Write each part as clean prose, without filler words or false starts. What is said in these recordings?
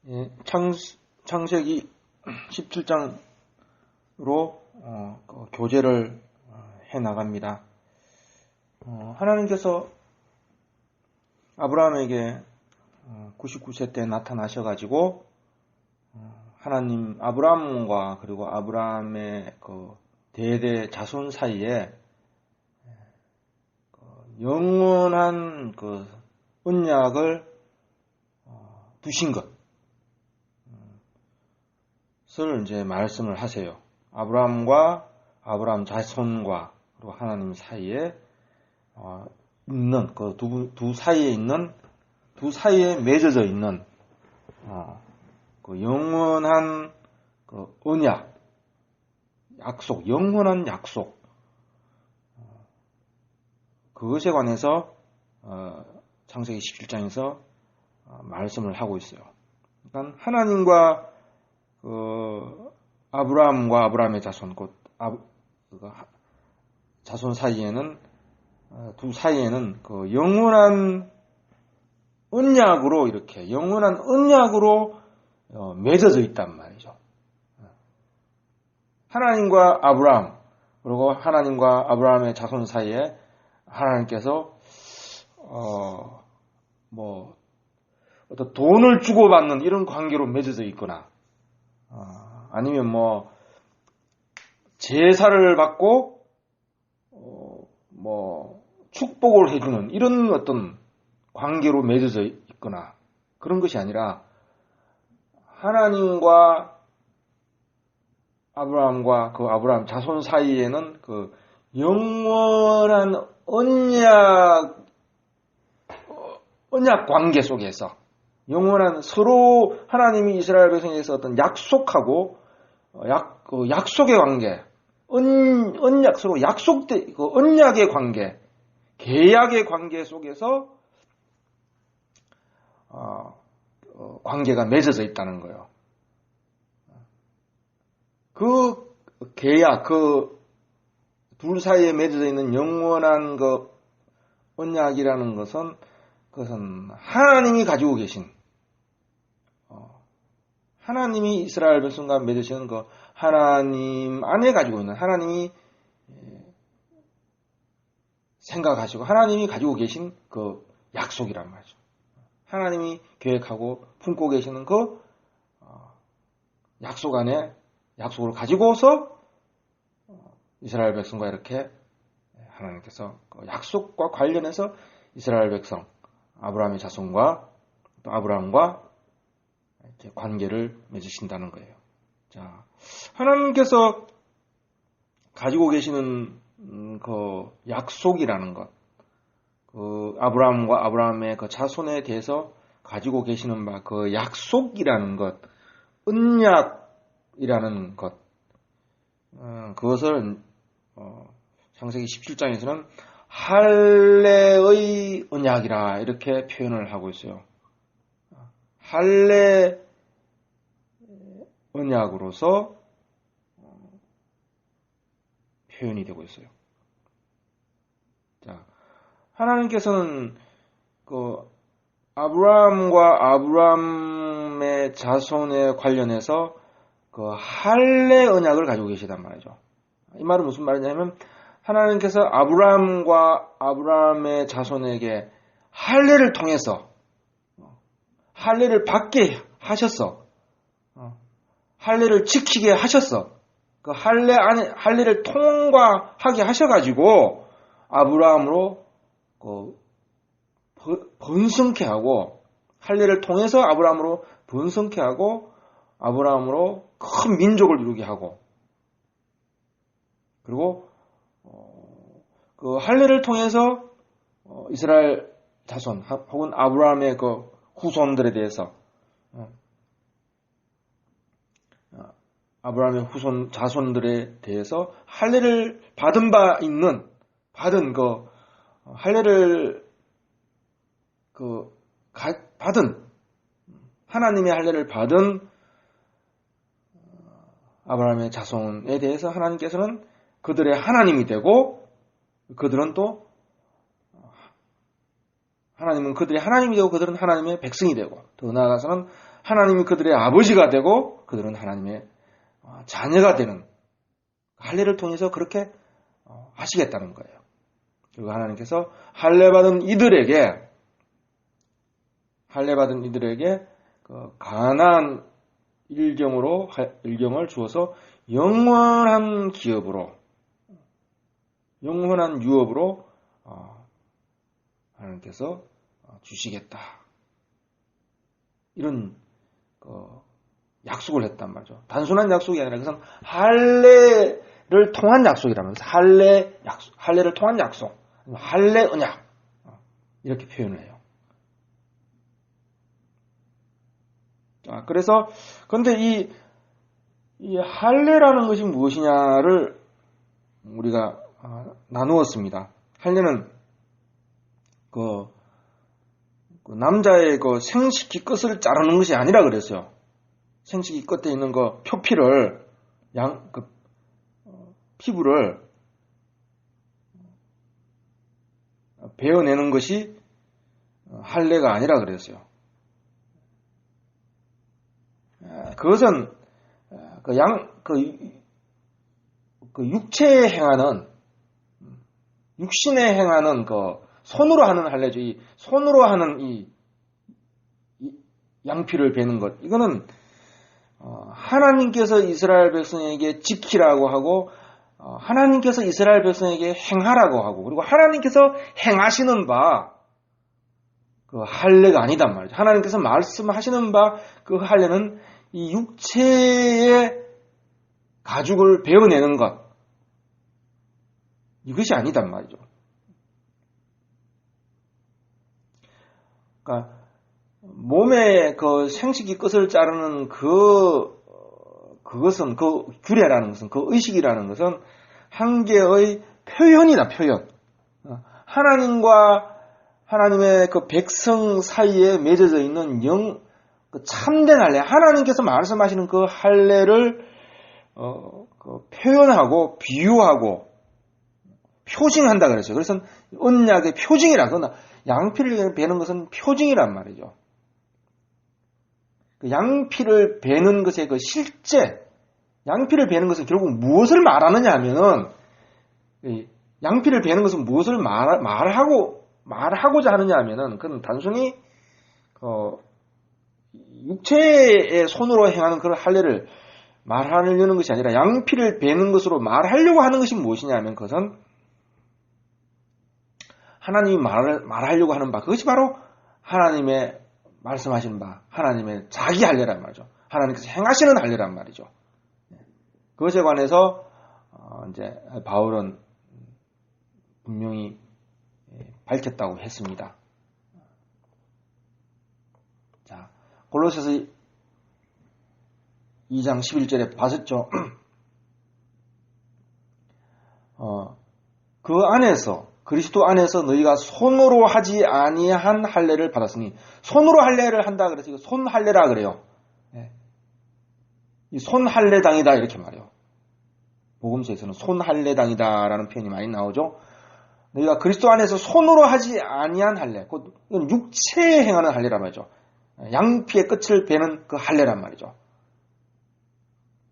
예, 창세기 17장으로 교제를 해 나갑니다. 하나님께서 아브라함에게 99세 때 나타나셔가지고 하나님 아브라함과 그리고 아브라함의 그 대대 자손 사이에 영원한 그 언약을 두신 것을 이제 말씀을 하세요. 아브라함과 아브라함 자손과 그리고 하나님 사이에 있는 그 두 사이에 있는 두 사이에 맺어져 있는 그 영원한 그 언약, 약속, 영원한 약속, 그것에 관해서 창세기 17장에서 말씀을 하고 있어요. 그러니까 하나님과 아브라함과 아브라함의 자손, 곧 자손 사이에는 두 사이에는 그 영원한 언약으로 이렇게 영원한 언약으로 맺어져 있단 말이죠. 하나님과 아브라함 그리고 하나님과 아브라함의 자손 사이에 하나님께서 어떤 돈을 주고받는 이런 관계로 맺어져 있거나 아니면 제사를 받고 축복을 해주는 이런 어떤 관계로 맺어져 있거나 그런 것이 아니라 하나님과 아브라함과 그 아브라함 자손 사이에는 그 영원한 언약 관계 속에서 영원한 서로 하나님이 이스라엘 백성에서 어떤 약속하고 약속의 관계, 언약 서로 약속된 그 언약의 관계, 계약의 관계 속에서 관계가 맺어져 있다는 거예요. 그 계약, 그 둘 사이에 맺어져 있는 영원한 그 언약이라는 것은 그것은 하나님이 가지고 계신 하나님이 이스라엘 백성과 맺으시는 그 하나님 안에 가지고 있는 하나님이 생각하시고 하나님이 가지고 계신 그 약속이란 말이죠. 하나님이 계획하고 품고 계시는 그 약속 안에 약속을 가지고서 이스라엘 백성과 이렇게 하나님께서 그 약속과 관련해서 이스라엘 백성 아브라함의 자손과 또 아브라함과 이렇게 관계를 맺으신다는 거예요. 자, 하나님께서 가지고 계시는 그 약속이라는 것, 그 아브라함과 아브라함의 그 자손에 대해서 가지고 계시는 바 그 약속이라는 것, 언약이라는 것, 그것을 창세기 17장에서는 할례의 언약이라 이렇게 표현을 하고 있어요. 할례 언약으로서 표현이 되고 있어요. 자, 하나님께서는 그 아브라함과 아브라함의 자손에 관련해서 그 할례 언약을 가지고 계시단 말이죠. 이 말은 무슨 말이냐면 하나님께서 아브라함과 아브라함의 자손에게 할례를 통해서 할례를 받게 하셨어. 할례를 지키게 하셨어. 그 할례를 통과하게 하셔가지고 아브라함으로 번성케 하고 할례를 통해서 아브라함으로 번성케 하고 아브라함으로 큰 민족을 이루게 하고 그리고 그 할례를 통해서 이스라엘 자손 혹은 아브라함의 그 후손들에 대해서 아브라함의 후손 자손들에 대해서 할례를 받은 할례를 받은 하나님의 할례를 받은 아브라함의 자손에 대해서 하나님께서는 그들의 하나님이 되고 그들은 또 하나님은 그들의 하나님이 되고 그들은 하나님의 백성이 되고 더 나아가서는 하나님이 그들의 아버지가 되고 그들은 하나님의 자녀가 되는 할례를 통해서 그렇게 하시겠다는 거예요. 그리고 하나님께서 할례받은 이들에게 그 가나안 일경을 주어서 영원한 유업으로 하나님께서 주시겠다. 이런 약속을 했단 말이죠. 단순한 약속이 아니라 그것은 할례를 통한 약속이라면 할례를 통한 약속, 할례 언약 이렇게 표현을 해요. 그래서 근데 이 할례라는 것이 무엇이냐를 우리가 나누었습니다. 할례는 그 남자의 그 생식기 끝을 자르는 것이 아니라 그랬어요. 생식기 끝에 있는 그 표피를 피부를 베어내는 것이 할례가 아니라 그랬어요. 그것은 육체에 행하는 육신에 행하는 그 손으로 하는 할례죠. 이 손으로 하는 이 양피를 베는 것, 이거는 하나님께서 이스라엘 백성에게 지키라고 하고 하나님께서 이스라엘 백성에게 행하라고 하고 그리고 하나님께서 행하시는 바 그 할례가 아니단 말이죠. 하나님께서 말씀하시는 바 그 할례는 이 육체의 가죽을 베어내는 것, 이것이 아니단 말이죠. 그러니까 몸의 그 생식기 끝을 자르는 그것은 그 규례라는 것은 그 의식이라는 것은 한계의 표현이다, 표현. 하나님과 하나님의 그 백성 사이에 맺어져 있는 그 참된 할례, 하나님께서 말씀하시는 그 할례를 그 표현하고 비유하고 표징한다 그랬어요. 그래서 언약의 표징이라, 그러나 양피를 베는 것은 표징이란 말이죠. 그 양피를 베는 것의 그 실제, 양피를 베는 것은 결국 무엇을 말하느냐 하면은, 양피를 베는 것은 무엇을 말하고자 하느냐 하면은, 그건 단순히, 육체의 손으로 행하는 그런 할례를 말하려는 것이 아니라 양피를 베는 것으로 말하려고 하는 것이 무엇이냐 하면 그것은 하나님이 말하려고 하는 바, 그것이 바로 하나님의 말씀하시는 바, 하나님의 자기 할례란 말이죠. 하나님께서 행하시는 할례란 말이죠. 그것에 관해서 이제 바울은 분명히 밝혔다고 했습니다. 자, 골로새서 2장 11절에 봤었죠. 그 안에서, 그리스도 안에서 너희가 손으로 하지 아니한 할례를 받았으니, 손으로 할례를 한다 그래서 이거 손 할례라 그래요. 이 손 할례당이다 이렇게 말해요. 복음서에서는 손 할례당이다라는 표현이 많이 나오죠. 너희가 그리스도 안에서 손으로 하지 아니한 할례, 이건 육체에 행하는 할례란 말이죠. 양피의 끝을 베는 그 할례란 말이죠.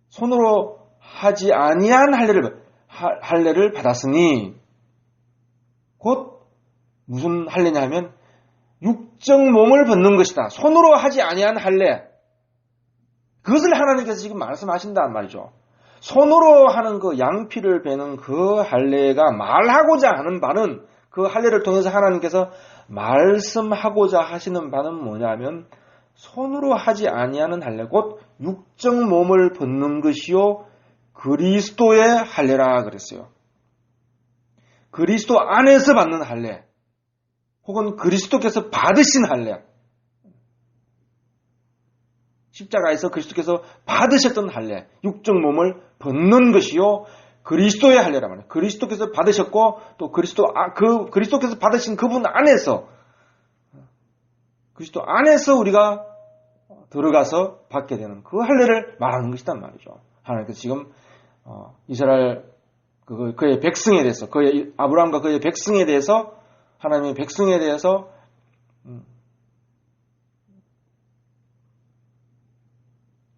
손으로 하지 아니한 할례를 받았으니, 곧 무슨 할례냐 하면 육적 몸을 벗는 것이다. 손으로 하지 아니한 할례, 그것을 하나님께서 지금 말씀하신단 말이죠. 손으로 하는 그 양피를 베는 그 할례가 말하고자 하는 바는, 그 할례를 통해서 하나님께서 말씀하고자 하시는 바는 뭐냐면 손으로 하지 아니하는 할례, 곧 육적 몸을 벗는 것이요 그리스도의 할례라 그랬어요. 그리스도 안에서 받는 할례, 혹은 그리스도께서 받으신 할례, 십자가에서 그리스도께서 받으셨던 할례, 육적 몸을 벗는 것이요 그리스도의 할례란 말이에요. 그리스도께서 받으셨고 또 그리스도께서 받으신 그분 안에서, 그리스도 안에서 우리가 들어가서 받게 되는 그 할례를 말하는 것이란 말이죠. 하나님께서 지금 이스라엘 그의 백성에 대해서, 그의 아브라함과 그의 백성에 대해서, 하나님의 백성에 대해서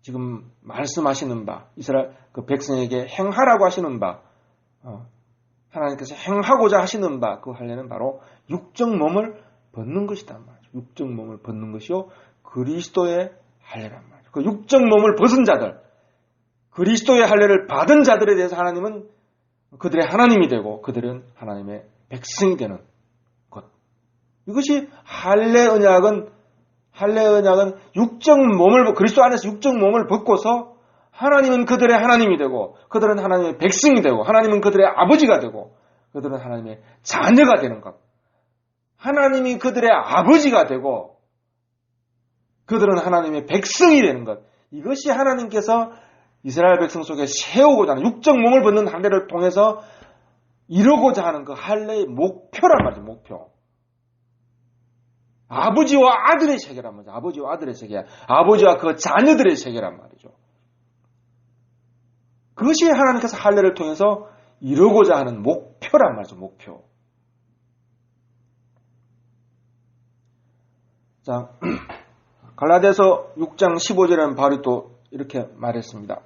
지금 말씀하시는 바, 이스라엘 그 백성에게 행하라고 하시는 바, 하나님께서 행하고자 하시는 바, 그 할례는 바로 육적 몸을 벗는 것이다 말이죠. 육적 몸을 벗는 것이요 그리스도의 할례란 말이죠. 그 육적 몸을 벗은 자들, 그리스도의 할례를 받은 자들에 대해서 하나님은 그들의 하나님이 되고 그들은 하나님의 백성이 되는 것. 이것이 할례 언약은 육적 몸을, 그리스도 안에서 육적 몸을 벗고서 하나님은 그들의 하나님이 되고 그들은 하나님의 백성이 되고 하나님은 그들의 아버지가 되고 그들은 하나님의 자녀가 되는 것. 하나님이 그들의 아버지가 되고 그들은 하나님의 백성이 되는 것. 이것이 하나님께서 이스라엘 백성 속에 세우고자 하는 육적 몸을 벗는 할례를 통해서 이루고자 하는 그 할례의 목표란 말이죠. 목표. 아버지와 아들의 세계란 말이죠. 아버지와 아들의 세계. 아버지와 그 자녀들의 세계란 말이죠. 그것이 하나님께서 할례를 통해서 이루고자 하는 목표란 말이죠. 목표. 자, 갈라디아서 6장 15절에는 바울이 또 이렇게 말했습니다.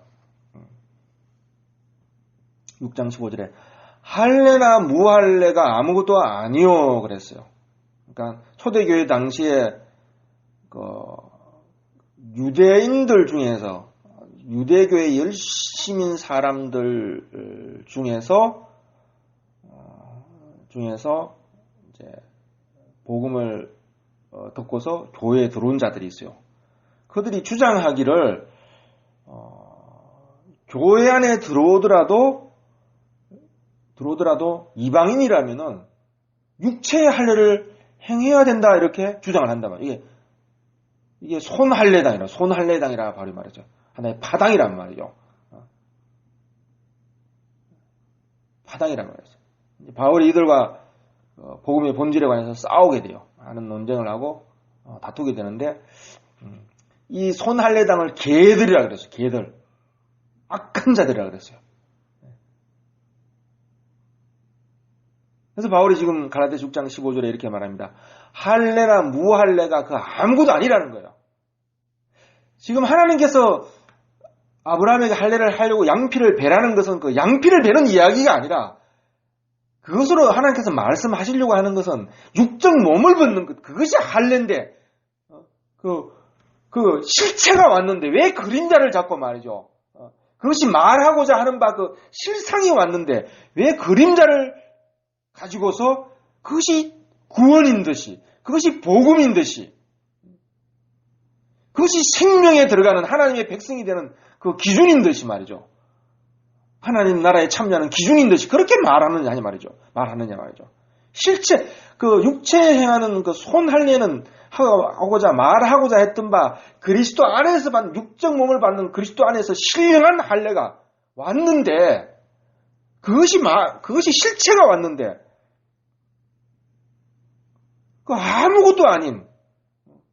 6장 15절에 할례나 무할례가 아무것도 아니요 그랬어요. 그러니까 초대교회 당시에 그 유대인들 중에서 유대교회 열심인 사람들 중에서 이제 복음을 듣고서 교회에 들어온 자들이 있어요. 그들이 주장하기를 교회 안에 들어오더라도 이방인이라면은 육체의 할례를 행해야 된다 이렇게 주장을 한단 말이에요. 이게 손할례당이라 바로 말이죠. 하나의 파당이란 말이죠. 파당이란 말이죠. 바울이 이들과 복음의 본질에 관해서 싸우게 돼요. 많은 논쟁을 하고 다투게 되는데 이 손할례당을 개들이라 그랬어요. 개들. 악한 자들이라 그랬어요. 그래서 바울이 지금 갈라디아서 6장 15절에 이렇게 말합니다. 할례나 무할례가 그 아무것도 아니라는 거예요. 지금 하나님께서 아브라함에게 할례를 하려고 양피를 베라는 것은 그 양피를 베는 이야기가 아니라 그것으로 하나님께서 말씀하시려고 하는 것은 육적 몸을 벗는 것, 그것이 할례인데 그 실체가 왔는데 왜 그림자를 잡고 말이죠. 그것이 말하고자 하는 바 그 실상이 왔는데 왜 그림자를 가지고서 그것이 구원인 듯이, 그것이 복음인 듯이, 그것이 생명에 들어가는 하나님의 백성이 되는 그 기준인 듯이 말이죠. 하나님 나라에 참여하는 기준인 듯이 그렇게 말하느냐 말이죠. 실체, 그 육체에 행하는 그 손할례는 말하고자 했던 바 그리스도 안에서 받는 육적 몸을 받는 그리스도 안에서 신령한 할례가 왔는데 그것이 실체가 왔는데 그 아무것도 아닌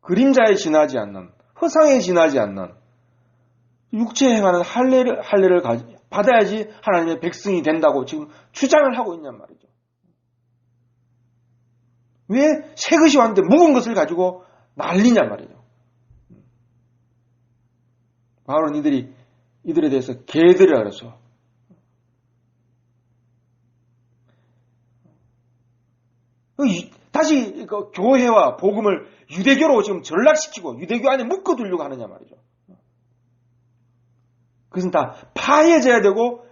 그림자에 지나지 않는 허상에 지나지 않는 육체에 행하는 할례를 받아야지 하나님의 백성이 된다고 지금 주장을 하고 있냔 말이죠. 왜 새 것이 왔는데 묵은 것을 가지고 난리냔 말이죠. 바울은 이들에 대해서 개들이라 그랬어. 다시 그 교회와 복음을 유대교로 지금 전락시키고 유대교 안에 묶어두려고 하느냐 말이죠. 그것은 다 파해져야 되고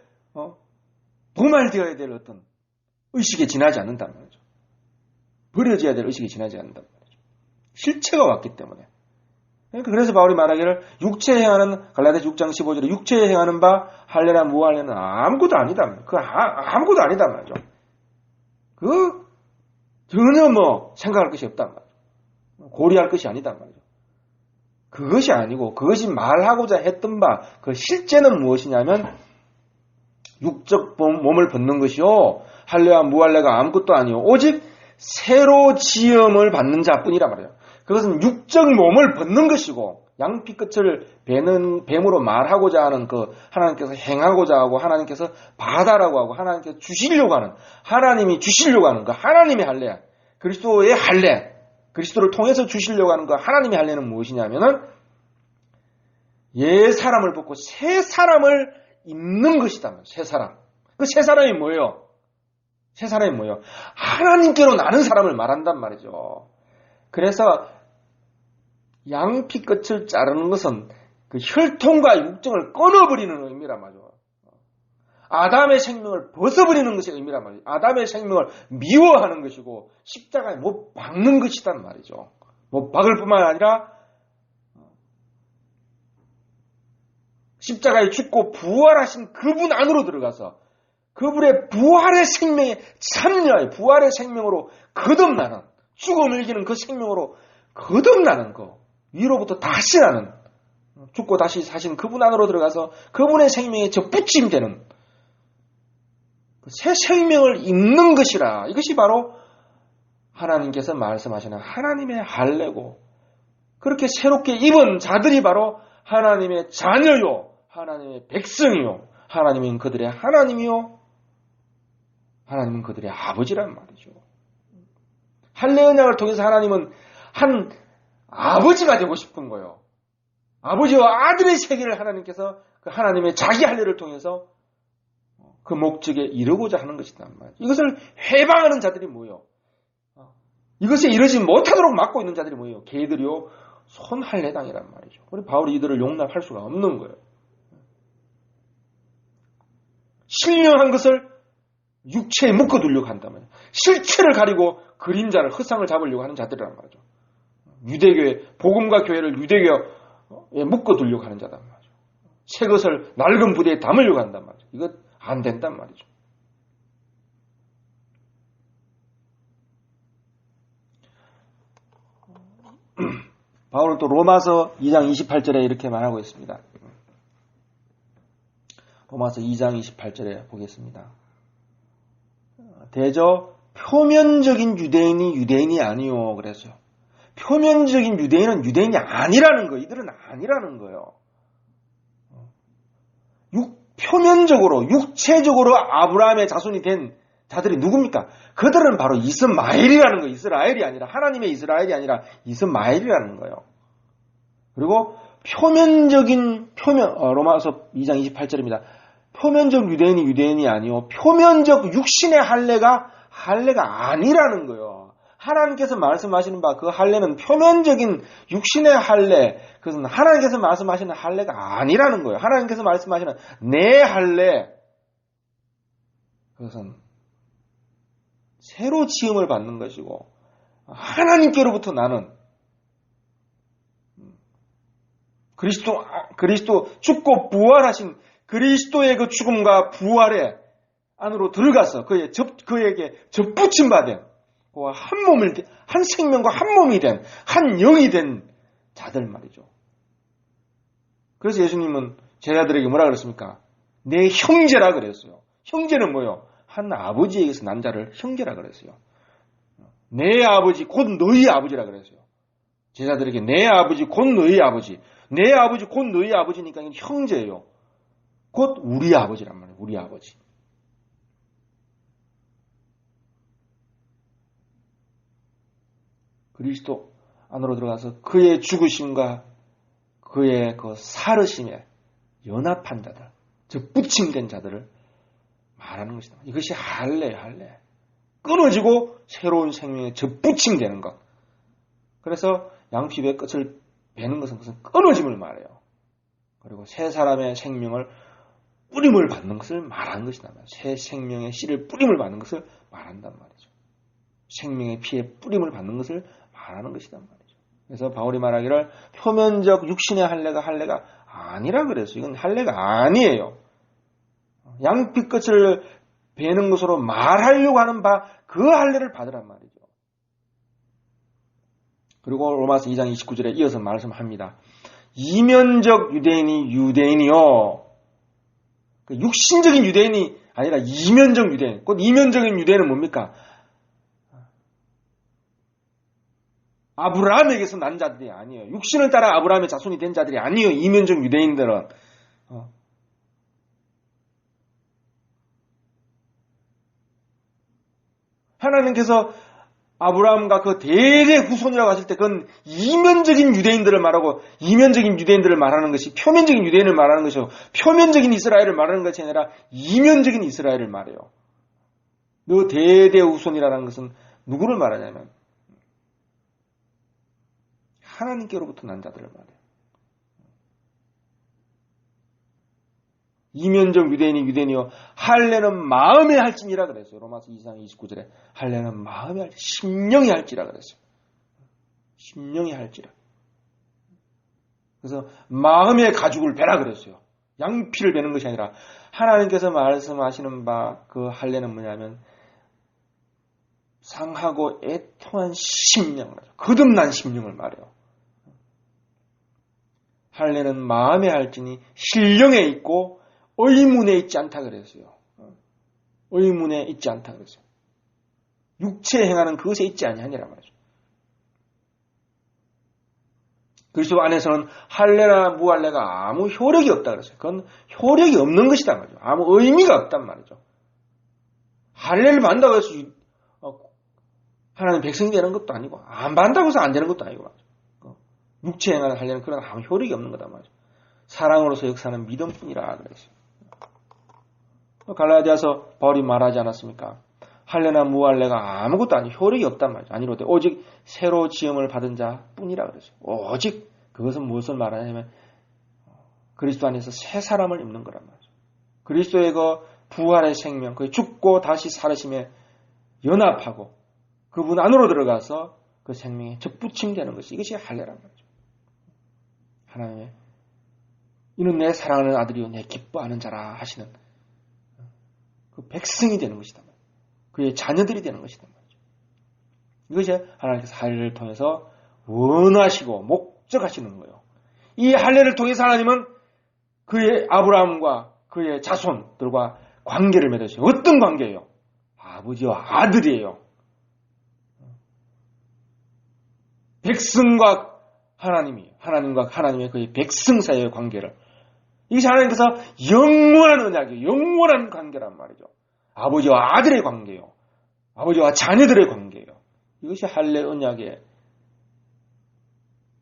도말되어야 될 어떤 의식에 지나지 않는단 말이죠. 버려져야 될 의식에 지나지 않는단 말이죠. 실체가 왔기 때문에. 그래서 바울이 말하기를 육체에 행하는 갈라디아서 6장 15절에 육체에 행하는 바 할례나 무할례는 아무것도 아니다. 아무것도 아니다 말이죠. 전혀 생각할 것이 없단 말이죠. 고려할 것이 아니단 말이죠. 그것이 아니고 그것이 말하고자 했던 바 그 실제는 무엇이냐면 육적 몸을 벗는 것이요 할례와 무할례가 아무것도 아니요 오직 새로 지음을 받는 자뿐이라 말이에요. 그것은 육적 몸을 벗는 것이고 양피 끝을 뱀으로 말하고자 하는 그 하나님께서 행하고자 하고 하나님께서 받아라고 하고 하나님께서 주시려고 하는 하나님이 주시려고 하는 그 하나님의 할례 그리스도의 할례 그리스도를 통해서 주시려고 하는 그 하나님의 할례는 무엇이냐면은 옛 사람을 벗고 새 사람을 입는 것이다. 새 사람. 그 새 사람이 뭐예요? 새 사람이 뭐예요? 하나님께로 나는 사람을 말한단 말이죠. 그래서 양피 끝을 자르는 것은 그 혈통과 육정을 끊어버리는 의미란 말이죠. 아담의 생명을 벗어버리는 것이 의미란 말이죠. 아담의 생명을 미워하는 것이고 십자가에 못 박는 것이란 말이죠. 못 박을 뿐만 아니라 십자가에 죽고 부활하신 그분 안으로 들어가서 그분의 부활의 생명에 참여해 부활의 생명으로 거듭나는 죽음을 이기는 그 생명으로 거듭나는 거 위로부터 다시 나는 죽고 다시 사신 그분 안으로 들어가서 그분의 생명에 접붙임되는 새 생명을 입는 것이라. 이것이 바로 하나님께서 말씀하시는 하나님의 할례고 그렇게 새롭게 입은 자들이 바로 하나님의 자녀요 하나님의 백성이요 하나님은 그들의 하나님이요 하나님은 그들의 아버지란 말이죠. 할례 언약을 통해서 하나님은 한 아버지가 되고 싶은 거예요. 아버지와 아들의 세계를 하나님께서 그 하나님의 자기 할례를 통해서 그 목적에 이르고자 하는 것이란 말이죠. 이것을 회방하는 자들이 뭐예요? 이것에 이르지 못하도록 막고 있는 자들이 뭐예요? 걔들이요 손할례당이란 말이죠. 우리 바울이 이들을 용납할 수가 없는 거예요. 신령한 것을 육체에 묶어두려고 한다면 실체를 가리고 그림자를 허상을 잡으려고 하는 자들이란 말이죠. 유대교회 복음과 교회를 유대교에 묶어두려고 하는 자단 말이죠. 새 것을 낡은 부대에 담으려고 한단 말이죠. 이거 안 된단 말이죠. 바울은 또 로마서 2장 28절에 이렇게 말하고 있습니다. 로마서 2장 28절에 보겠습니다. 대저 표면적인 유대인이 유대인이 아니요 그랬어요. 표면적인 유대인은 유대인이 아니라는 거예요. 이들은 아니라는 거예요. 표면적으로 육체적으로 아브라함의 자손이 된 자들이 누굽니까? 그들은 바로 이스마엘이라는 거예요. 이스라엘이 아니라 하나님의 이스라엘이 아니라 이스마엘이라는 거예요. 그리고 표면적인 로마서 2장 28절입니다. 표면적 유대인이 유대인이 아니요 표면적 육신의 할례가 아니라는 거예요. 하나님께서 말씀하시는 바 그 할례는 표면적인 육신의 할례, 그것은 하나님께서 말씀하시는 할례가 아니라는 거예요. 하나님께서 말씀하시는 내 할례, 그것은 새로 지음을 받는 것이고 하나님께로부터 나는 그리스도 죽고 부활하신 그리스도의 그 죽음과 부활의 안으로 들어가서 그에게 접붙임 받은 한 몸을 한 생명과 한 몸이 된 한 영이 된 자들 말이죠. 그래서 예수님은 제자들에게 뭐라 그랬습니까? 내 형제라 그랬어요. 형제는 뭐요? 한 아버지에게서 난 자를 형제라 그랬어요. 내 아버지 곧 너희 아버지라 그랬어요. 제자들에게 내 아버지 곧 너희 아버지, 내 아버지 곧 너희 아버지니까 형제예요. 곧 우리 아버지란 말이에요. 우리 아버지. 그리스도 안으로 들어가서 그의 죽으심과 그의 그 살으심에 연합한 자들, 즉 붙임된 자들을 말하는 것이다. 이것이 할례. 끊어지고 새로운 생명에 접붙임되는 것. 그래서 양피의 끝을 베는 것은 무슨 끊어짐을 말해요. 그리고 새 사람의 생명을 뿌림을 받는 것을 말하는 것이다. 새 생명의 씨를 뿌림을 받는 것을 말한단 말이죠. 생명의 피에 뿌림을 받는 것을 말하는 것이단 말이죠. 그래서 바울이 말하기를 표면적 육신의 할례가 아니라 그랬어요. 이건 할례가 아니에요. 양피 끝을 베는 것으로 말하려고 하는 바 그 할례를 받으란 말이죠. 그리고 로마서 2장 29절에 이어서 말씀합니다. 이면적 유대인이 유대인이요. 육신적인 유대인이 아니라 이면적 유대인. 곧 이면적인 유대인은 뭡니까? 아브라함에게서 난 자들이 아니에요. 육신을 따라 아브라함의 자손이 된 자들이 아니에요. 이면적 유대인들은. 하나님께서 아브라함과 그 대대 후손이라고 했을 때 그건 이면적인 유대인들을 말하고 이면적인 유대인들을 말하는 것이 표면적인 유대인을 말하는 것이고 표면적인 이스라엘을 말하는 것이 아니라 이면적인 이스라엘을 말해요. 그 대대 후손이라는 것은 누구를 말하냐면 하나님께로부터 난 자들을 말해요. 이면적 유대인이 유대인이요 할례는 마음에 할지니라 그랬어요. 로마서 2장 29절에 할례는 마음에 할지 심령이 할지라 그랬어요. 심령이 할지라. 그래서 마음의 가죽을 베라 그랬어요. 양피를 베는 것이 아니라 하나님께서 말씀하시는 바 그 할례는 뭐냐면 상하고 애통한 심령을 말해요. 거듭난 심령을 말해요. 할례는 마음에 할지니 신령에 있고 의문에 있지 않다 그랬어요. 의문에 있지 않다 그랬어요. 육체에 행하는 그것에 있지 아니하니라 말이죠. 그리스도 안에서는 할례나 무할례가 아무 효력이 없다 그랬어요. 그건 효력이 없는 것이다 말이죠. 아무 의미가 없단 말이죠. 할례를 받는다고 해서 하나님 백성이 되는 것도 아니고 안 받는다고 해서 안 되는 것도 아니고 말이죠. 육체에 행하는 할례는 그런 아무 효력이 없는 거다 말이죠. 사랑으로서 역사하는 믿음뿐이라 그랬어요. 갈라디아서 바울이 말하지 않았습니까? 할례나 무할례가 아무것도 아니 효력이 없단 말이죠. 아니로되 오직 새로 지음을 받은 자뿐이라 그랬어요. 오직 그것은 무엇을 말하냐면 그리스도 안에서 새 사람을 입는 거란 말이죠. 그리스도의 그 부활의 생명, 그 죽고 다시 살으심에 연합하고 그분 안으로 들어가서 그 생명에 접붙임되는 것이 이것이 할례란 말이죠. 하나님의 이는 내 사랑하는 아들이요 내 기뻐하는 자라 하시는 그 백성이 되는 것이다. 그의 자녀들이 되는 것이다. 이것이 하나님께서 할례를 통해서 원하시고 목적하시는 거예요. 이 할례를 통해서 하나님은 그의 아브라함과 그의 자손들과 관계를 맺으셔요. 어떤 관계예요? 아버지와 아들이에요. 백성과 하나님이 하나님과 하나님의 그의 백성 사이의 관계를 이것이 하나님께서 영원한 언약이에요. 영원한 관계란 말이죠. 아버지와 아들의 관계요. 아버지와 자녀들의 관계요. 이것이 할례 언약의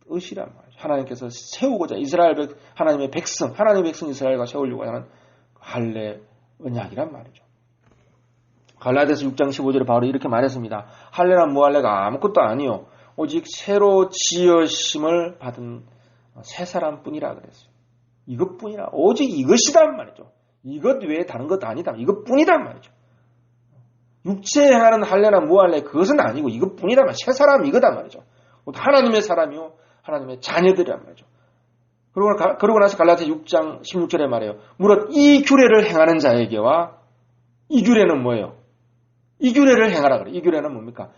뜻이란 말이죠. 하나님께서 세우고자 하나님의 백성 이스라엘과 세우려고 하는 할례 언약이란 말이죠. 갈라디아서 6장 15절에 바로 이렇게 말했습니다. 할례나 무할례가 아무것도 아니요 오직 새로 지으심을 받은 새 사람뿐이라 그랬어요. 이것뿐이라 오직 이것이란 말이죠. 이것 외에 다른 것도 아니다. 이것뿐이란 말이죠. 육체에 행하는 할례나 무할례 그것은 아니고 이것뿐이란 말이죠. 새 사람 이거단 말이죠. 하나님의 사람이요 하나님의 자녀들이란 말이죠. 그러고 나서 갈라디아 6장 16절에 말해요. 무릇 이 규례를 행하는 자에게와 이 규례는 뭐예요? 이 규례를 행하라 그래요. 이 규례는 뭡니까?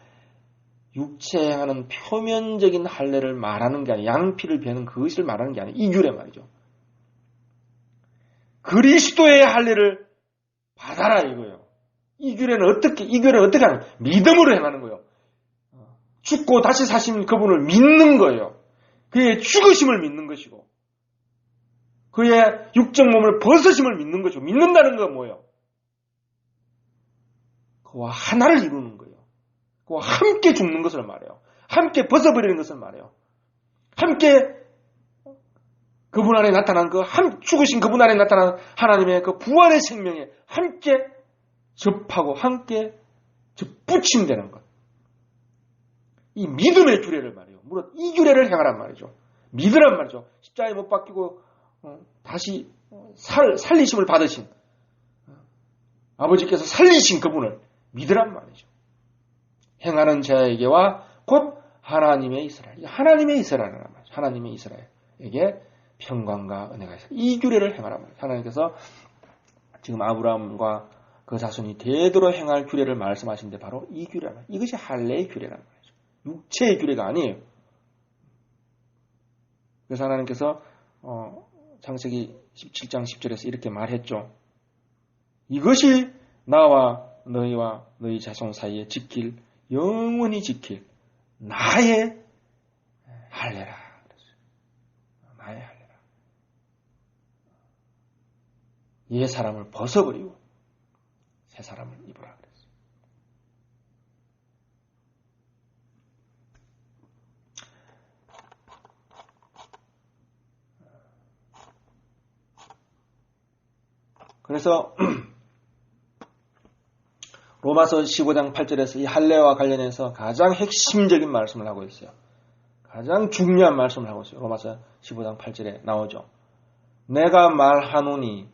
육체에 행하는 표면적인 할례를 말하는 게 아니라 양피를 베는 그것을 말하는 게 아니라 이 규례 말이죠. 그리스도의 할례를 받아라 이거예요. 이 규례는 어떻게 하는 거예요? 믿음으로 행하는 거예요. 죽고 다시 사신 그분을 믿는 거예요. 그의 죽으심을 믿는 것이고 그의 육적 몸을 벗으심을 믿는 것이고 믿는다는 건 뭐예요? 그와 하나를 이루는 거예요. 그와 함께 죽는 것을 말해요. 함께 벗어버리는 것을 말해요. 함께 그분 안에 나타난 죽으신 그분 안에 나타난 하나님의 그 부활의 생명에 함께 접하고 함께 접붙임되는 것. 이 믿음의 규례를 말해요. 물론 이 규례를 행하란 말이죠. 믿으란 말이죠. 십자가에 못 박히고 다시 살리심을 받으신 아버지께서 살리신 그분을 믿으란 말이죠. 행하는 자에게와 곧 하나님의 이스라엘. 하나님의 이스라엘이란 말이죠. 하나님의 이스라엘에게 평강과 은혜가 있어요. 이 규례를 행하란 말이에요. 하나님께서 지금 아브라함과 그 자손이 대대로 행할 규례를 말씀하시는데 바로 이 규례란 말이에요. 이것이 할례의 규례란 말이죠. 육체의 규례가 아니에요. 그래서 하나님께서 창세기 17장 10절에서 이렇게 말했죠. 이것이 나와 너희와 너희 자손 사이에 영원히 지킬 나의 할례라. 나의 할례라. 옛 사람을 벗어버리고 새 사람을 입으라 그랬어요. 그래서 로마서 15장 8절에서 이 할례와 관련해서 가장 핵심적인 말씀을 하고 있어요. 가장 중요한 말씀을 하고 있어요. 로마서 15장 8절에 나오죠. 내가 말하노니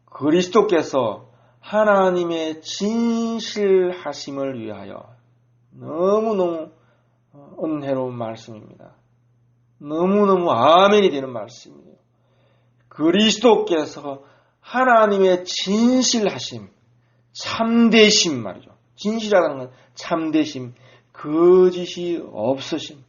그리스도께서 하나님의 진실하심을 위하여. 너무너무 은혜로운 말씀입니다. 너무너무 아멘이 되는 말씀이에요. 그리스도께서 하나님의 진실하심, 참되심 말이죠. 진실이라는 건 참되심, 거짓이 없으심,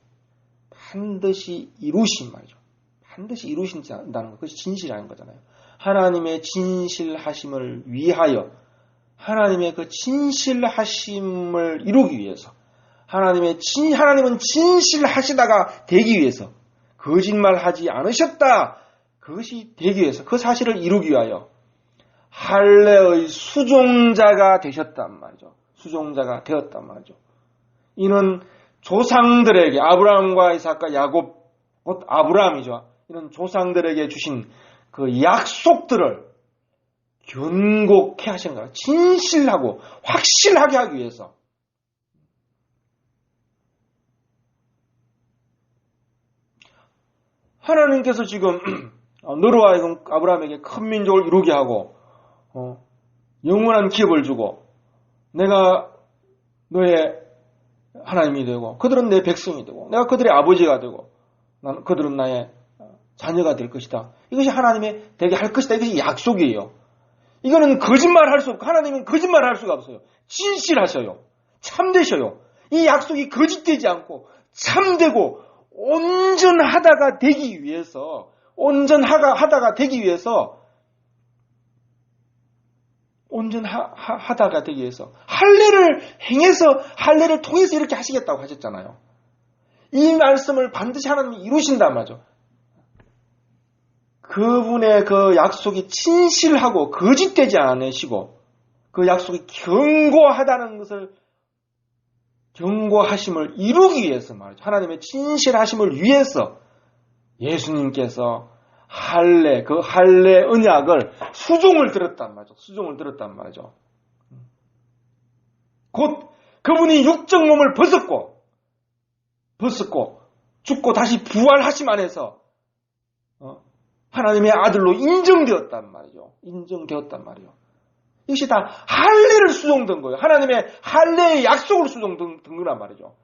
반드시 이루심 말이죠. 반드시 이루신다는 것, 그것이 진실이라는 거잖아요. 하나님의 진실하심을 위하여, 하나님의 그 진실하심을 이루기 위해서, 하나님은 진실하시다가 되기 위해서, 거짓말하지 않으셨다, 그것이 되기 위해서, 그 사실을 이루기 위하여 할례의 수종자가 되셨단 말이죠. 수종자가 되었단 말이죠. 이는 조상들에게, 아브라함과 이삭과 야곱, 곧 아브라함이죠. 이런 조상들에게 주신 그 약속들을 견고케 하신 거예요. 진실하고 확실하게 하기 위해서. 하나님께서 지금 너로 하여금 아브라함에게 큰 민족을 이루게 하고 영원한 기업을 주고 내가 너의 하나님이 되고 그들은 내 백성이 되고 내가 그들의 아버지가 되고 그들은 나의 자녀가 될 것이다. 이것이 하나님의 되게 할 것이다. 이것이 약속이에요. 이거는 거짓말할 수 없고 하나님은 거짓말할 수가 없어요. 진실하셔요. 참되셔요. 이 약속이 거짓되지 않고 참되고 온전하다가 되기 위해서 온전하다가 되기 위해서 할례를 행해서 할례를 통해서 이렇게 하시겠다고 하셨잖아요. 이 말씀을 반드시 하나님이 이루신단 말이죠. 그분의 그 약속이 진실하고 거짓되지 않으시고 그 약속이 견고하다는 것을 견고하심을 이루기 위해서 말이죠. 하나님의 진실하심을 위해서 예수님께서 그 할례 언약을 수종을 들었단 말이죠. 수종을 들었단 말이죠. 곧 그분이 육적 몸을 벗었고 죽고 다시 부활하심 안에서 하나님의 아들로 인정되었단 말이죠. 인정되었단 말이에요. 이것이 다 할례를 수종된 거예요. 하나님의 할례의 약속을 수종된 거란 말이죠.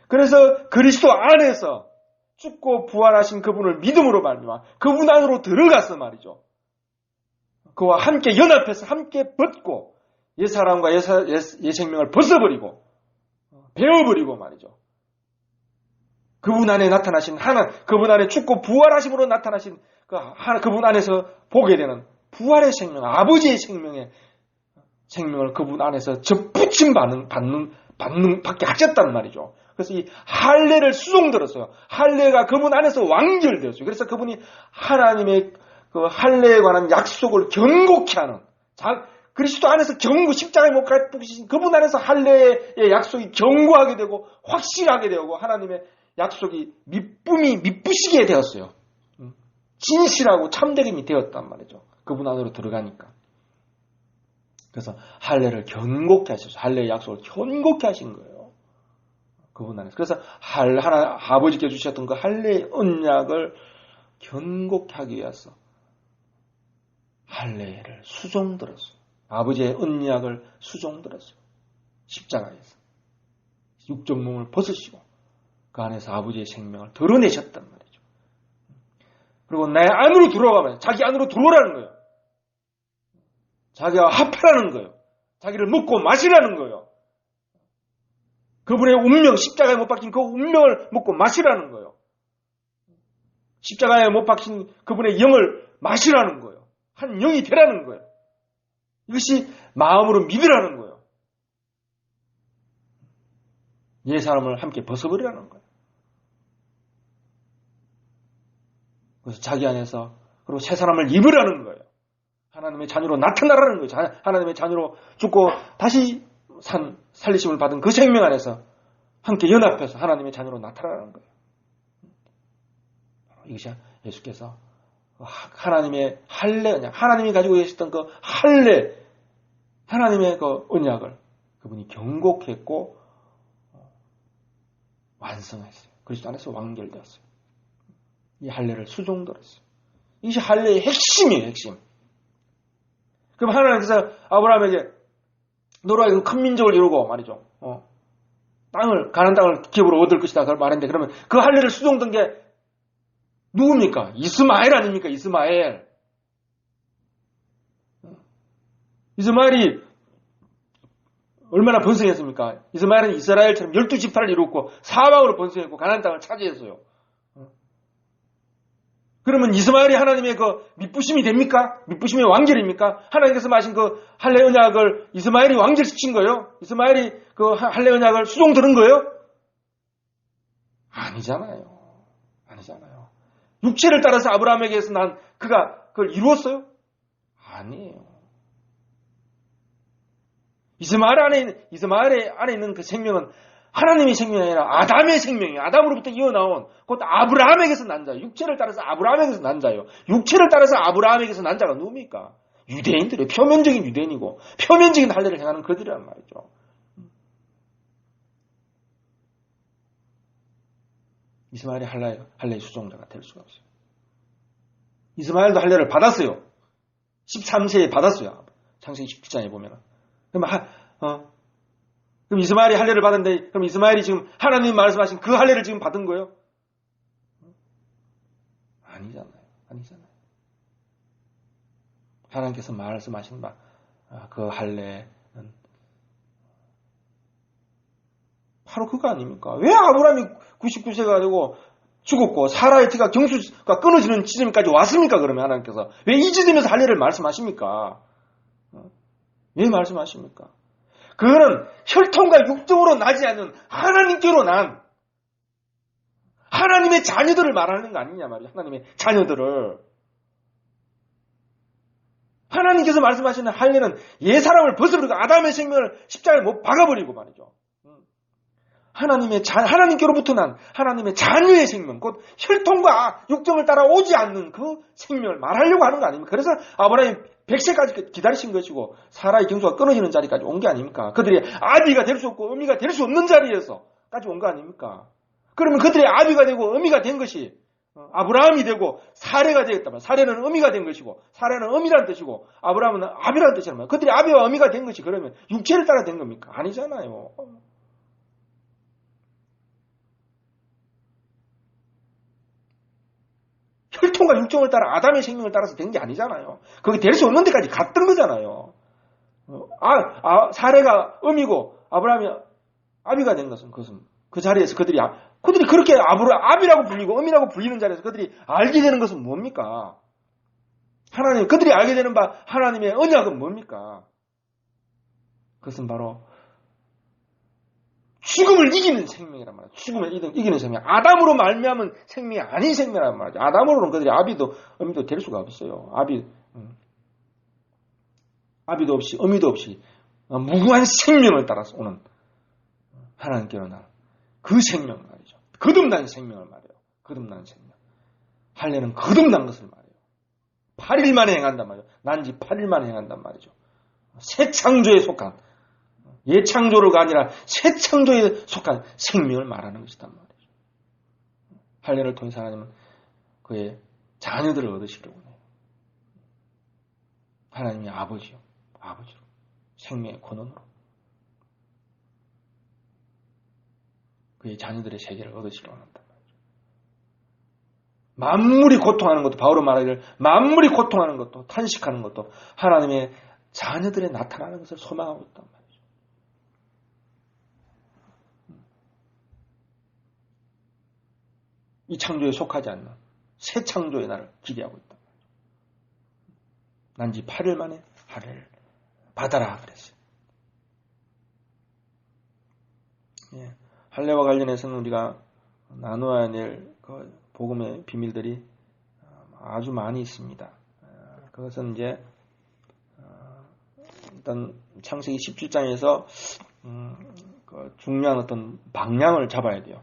그래서 그리스도 안에서 죽고 부활하신 그분을 믿음으로 말미암아 그분 안으로 들어가서 말이죠. 그와 함께 연합해서 함께 벗고 옛사람과 옛생명을 벗어버리고 베어버리고 말이죠. 그분 안에 나타나신 그분 안에 죽고 부활하심으로 나타나신 그분 안에서 보게 되는 부활의 생명, 아버지의 생명을 그분 안에서 접붙임 받게 하셨단 말이죠. 그래서 이 할례를 수종들었어요. 할례가 그분 안에서 완결되었어요. 그래서 그분이 하나님의 그 할례에 관한 약속을 견고케 하는, 그리스도 안에서 십자가에 못 박히신 그분 안에서 할례의 약속이 견고하게 되고 확실하게 되고 하나님의 약속이 미쁘시게 되었어요. 진실하고 참되림이 되었단 말이죠. 그분 안으로 들어가니까. 그래서 할례를 견고케 하셨어요. 할례의 약속을 견고케 하신 거예요. 그분 안에서. 그래서 아버지께 주셨던 그 할례의 언약을 견고케 하기 위해서 할례를 수종들었어요. 아버지의 언약을 수종들었어요. 십자가에서. 육적 몸을 벗으시고 그 안에서 아버지의 생명을 드러내셨단 말이죠. 그리고 내 안으로 들어가면 자기 안으로 들어오라는 거예요. 자기와 합하라는 거예요. 자기를 먹고 마시라는 거예요. 그분의 운명, 십자가에 못 박힌 그 운명을 먹고 마시라는 거예요. 십자가에 못 박힌 그분의 영을 마시라는 거예요. 한 영이 되라는 거예요. 이것이 마음으로 믿으라는 거예요. 옛 사람을 함께 벗어버리라는 거예요. 그래서 자기 안에서 그리고 새 사람을 입으라는 거예요. 하나님의 자녀로 나타나라는 거예요. 하나님의 자녀로 죽고 다시 살리심을 받은 그 생명 안에서 함께 연합해서 하나님의 자녀로 나타나라는 거예요. 이것이 예수께서 하나님의 할례 언약, 하나님이 가지고 계셨던 그 할례, 하나님의 그 언약을 그분이 경고했고 완성했어요. 그리스도 안에서 완결되었어요. 이 할례를 수종들었어요. 이것이 할례의 핵심이에요, 핵심. 그럼 하나님께서 아브라함에게 너로 하여금 큰 민족을 이루고 말이죠. 가나안 땅을 기업으로 얻을 것이다. 그걸 말했는데 그러면 그 할례를 수종든 게 누굽니까? 이스마엘 아닙니까? 이스마엘. 이스마엘이 얼마나 번성했습니까? 이스마엘은 이스라엘처럼 12지파를 이루었고 사방으로 번성했고 가나안 땅을 차지했어요. 그러면 이스마엘이 하나님의 그 밑부심이 됩니까? 밑부심의 완결입니까? 하나님께서 마신 그 할례 언약을 이스마엘이 완결시킨 거예요? 이스마엘이 그 할례 언약을 수종 들은 거예요? 아니잖아요. 아니잖아요. 육체를 따라서 아브라함에게서 그가 그걸 이루었어요? 아니에요. 이스마엘 안에 있는 그 생명은 하나님의 생명이 아니라 아담의 생명이에요. 아담으로부터 이어나온 곧 아브라함에게서 난 자예요. 육체를 따라서 아브라함에게서 난 자예요. 육체를 따라서 아브라함에게서 난 자가 누굽니까? 유대인들이에요. 표면적인 유대인이고 표면적인 할례를 행하는 그들이란 말이죠. 이스마엘이 할례의 수종자가 될 수가 없어요. 이스마엘도 할례를 받았어요. 13세에 받았어요. 창세기 17장에 보면은. 그럼 이스마엘이 할례를 받았는데, 그럼 이스마엘이 지금 하나님이 말씀하신 그 할례를 지금 받은 거예요? 아니잖아요. 아니잖아요. 하나님께서 말씀하신 그 할례는 바로 그거 아닙니까? 왜 아브라함이 99세가 되고 죽었고 사라의 티가 경수가 끊어지는 지점까지 왔습니까? 그러면 하나님께서 왜 이 지점에서 할례를 말씀하십니까? 왜 말씀하십니까? 그거는 혈통과 육정으로 나지 않는 하나님께로 난 하나님의 자녀들을 말하는 거 아니냐 말이야. 하나님의 자녀들을. 하나님께서 말씀하시는 할례는 옛사람을 벗어버리고 아담의 생명을 십자가에 못 박아버리고 말이죠. 하나님께로부터 난 하나님의 자녀의 생명, 곧 혈통과 육정을 따라 오지 않는 그 생명을 말하려고 하는 거 아닙니까? 그래서 아브라함이 100세까지 기다리신 것이고 사라의 경수가 끊어지는 자리까지 온 게 아닙니까? 그들이 아비가 될 수 없고 어미가 될 수 없는 자리에서까지 온 거 아닙니까? 그러면 그들의 아비가 되고 어미가 된 것이 아브라함이 되고 사레가 되겠다면 사레는 어미가 된 것이고 사레는 어미라는 뜻이고 아브라함은 아비라는 뜻이란 말이에요. 그들이 아비와 어미가 된 것이 그러면 육체를 따라 된 겁니까? 아니잖아요. 혈통과 육정을 따라 아담의 생명을 따라서 된 게 아니잖아요. 거기 될 수 없는 데까지 갔던 거잖아요. 사레가 어미고 아브라함이 아비가 된 것은 그 자리에서 그들이 그렇게 아비라고 불리고 어미라고 불리는 자리에서 그들이 알게 되는 것은 뭡니까? 그들이 알게 되는 바 하나님의 언약은 뭡니까? 그것은 바로 죽음을 이기는 생명이란 말이에요. 죽음을 이기는 생명. 아담으로 말미암은 생명이 아닌 생명이란 말이죠. 아담으로는 그들이 아비도 어미도 될 수가 없어요. 아비도 없이 어미도 없이 무궁한 생명을 따라서 오는 하나님께로 난 그 생명 말이죠. 거듭난 생명을 말해요. 거듭난 생명. 할례는 거듭난 것을 말해요. 8일 만에 행한단 말이죠. 난지 8일 만에 행한단 말이죠. 새 창조에 속한 예창조가 아니라 새 창조에 속한 생명을 말하는 것이단 말이죠. 할례를 통해서 하나님은 그의 자녀들을 얻으시려고 해요. 하나님이 아버지로 생명의 권원으로 그의 자녀들의 세계를 얻으시려고 한단 말이죠. 만물이 고통하는 것도 바울은 말하기를 만물이 고통하는 것도 탄식하는 것도 하나님의 자녀들의 나타나는 것을 소망하고 있단 말이죠. 이 창조에 속하지 않는 새 창조의 날을 기대하고 있단 말이죠. 난지 8일 만에 할례를 받아라 그랬어요. 예, 할례와 관련해서는 우리가 나누어야 될 그 복음의 비밀들이 아주 많이 있습니다. 그것은 이제 일단 창세기 17장에서 그 중요한 어떤 방향을 잡아야 돼요.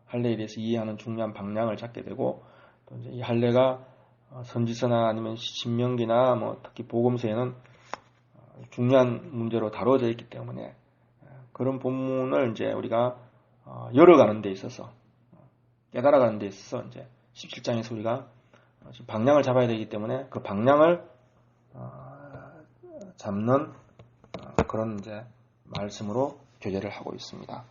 할례에 대해서 이해하는 중요한 방향을 잡게 되고 또 이제 이 할례가 선지서나 아니면 신명기나 뭐 특히 복음서에는 중요한 문제로 다뤄져 있기 때문에 그런 본문을 이제 우리가 열어가는 데 있어서 깨달아가는 데 있어서 이제 17장에서 우리가 방향을 잡아야 되기 때문에 그 방향을 잡는 그런 이제 말씀으로 교제를 하고 있습니다.